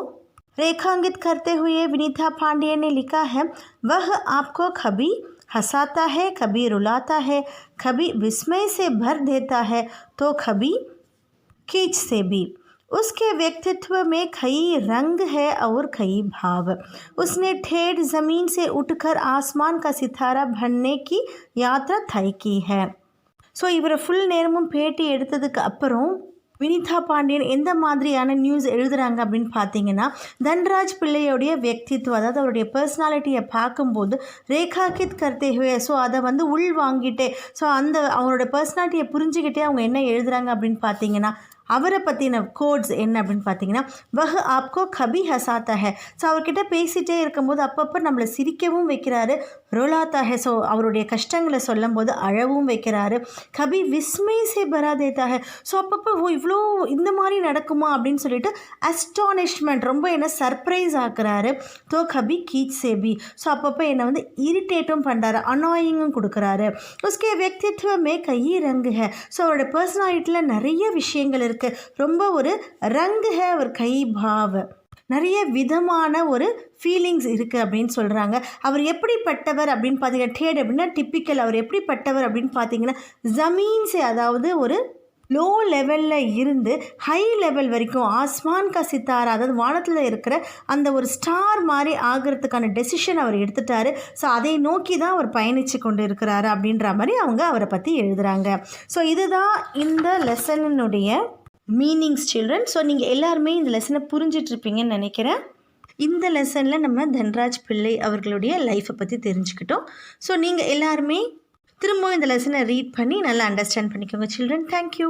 रेखांकित करते हुए विनीता पांडे ने लिखा है, वह आपको कभी हंसाता है, कभी रुलाता है, कभी विस्मय से भर देता है तो कभी खींच से भी. उसके व्यक्तित्व में कई रंग है और कई भाव. उसने ठेठ ज़मीन से उठकर आसमान का सितारा बनने की यात्रा तय की है. ஸோ இவரை ஃபுல் நேரமும் பேட்டி எடுத்ததுக்கு அப்புறம் வினிதா பாண்டியன் எந்த மாதிரியான நியூஸ் எழுதுகிறாங்க அப்படின்னு பார்த்தீங்கன்னா, தன்ராஜ் பிள்ளையோடைய व्यक्तित्व, அதாவது அவருடைய பர்சனாலிட்டியை பார்க்கும்போது ரேகாக்கித் கர்த்தே ஹுயே, ஸோ அதை வந்து உள் வாங்கிட்டே, ஸோ அந்த அவரோட பர்சனாலிட்டியை புரிஞ்சுக்கிட்டே அவங்க என்ன எழுதுகிறாங்க அப்படின்னு பார்த்தீங்கன்னா, அவரை பற்றின கோட்ஸ் என்ன அப்படின்னு பார்த்தீங்கன்னா, வஹ் ஆப்கோ கபி ஹசாத்தா ஹே, ஸோ அவர்கிட்ட பேசிகிட்டே இருக்கும்போது அப்பப்போ நம்மளை சிரிக்கவும் வைக்கிறாரு. ரோலாத்தா ஹே, ஸோ அவருடைய கஷ்டங்களை சொல்லும் போது அழவும் வைக்கிறாரு. கபி விஸ்மய் சே பரா தேத்தா ஹே, ஸோ அப்பப்போ இவ்வளோ இந்த மாதிரி நடக்குமா அப்படின்னு சொல்லிட்டு அஸ்டானிஷ்மெண்ட், ரொம்ப என்ன சர்ப்ரைஸ் ஆக்குறாரு. தோ கபி கீச் சேபி, ஸோ அப்பப்போ என்னை வந்து இரிட்டேட்டும் பண்ணுறாரு, அனாயிங்கும் கொடுக்குறாரு. உஸ்கே व्यक्तित्व கை ரங்கு ஹே, ஸோ அவரோட பர்சனாலிட்டியில் நிறைய விஷயங்கள் இருக்குது, ரொம்ப ஒரு ரங்கு ஹே ஒரு கை பாவ, நிறைய விதமான ஒரு ஃபீலிங்ஸ் இருக்குது அப்படின்னு சொல்கிறாங்க. அவர் எப்படிப்பட்டவர் அப்படின்னு பார்த்தீங்கன்னா, டேட் அப்படின்னா டிப்பிக்கல், அவர் எப்படிப்பட்டவர் அப்படின்னு பார்த்தீங்கன்னா ஜமீன்ஸே, அதாவது ஒரு லோ லெவலில் இருந்து ஹை லெவல் வரைக்கும் ஆஸ்மான் கா சித்தாரா, அதாவது வானத்தில் இருக்கிற அந்த ஒரு ஸ்டார் மாதிரி ஆகிறதுக்கான டெசிஷன் அவர் எடுத்துட்டாரு. ஸோ அதை நோக்கி தான் அவர் பயணித்து கொண்டு இருக்கிறாரு அப்படின்ற மாதிரி அவங்க அவரை பற்றி எழுதுகிறாங்க. ஸோ இதுதான் இந்த லெசனுடைய மீனிங்ஸ் சில்ட்ரன். ஸோ நீங்கள் எல்லாருமே இந்த லெசனை புரிஞ்சிட்ருப்பீங்கன்னு நினைக்கிறேன். இந்த லெசனில் நம்ம தன்ராஜ் பிள்ளை அவர்களுடைய லைஃப்பை பற்றி தெரிஞ்சுக்கிட்டோம். ஸோ நீங்கள் எல்லாருமே திரும்பவும் இந்த லெசனை ரீட் பண்ணி நல்லா அண்டர்ஸ்டாண்ட் பண்ணிக்கோங்க சில்ட்ரன். தேங்க்யூ.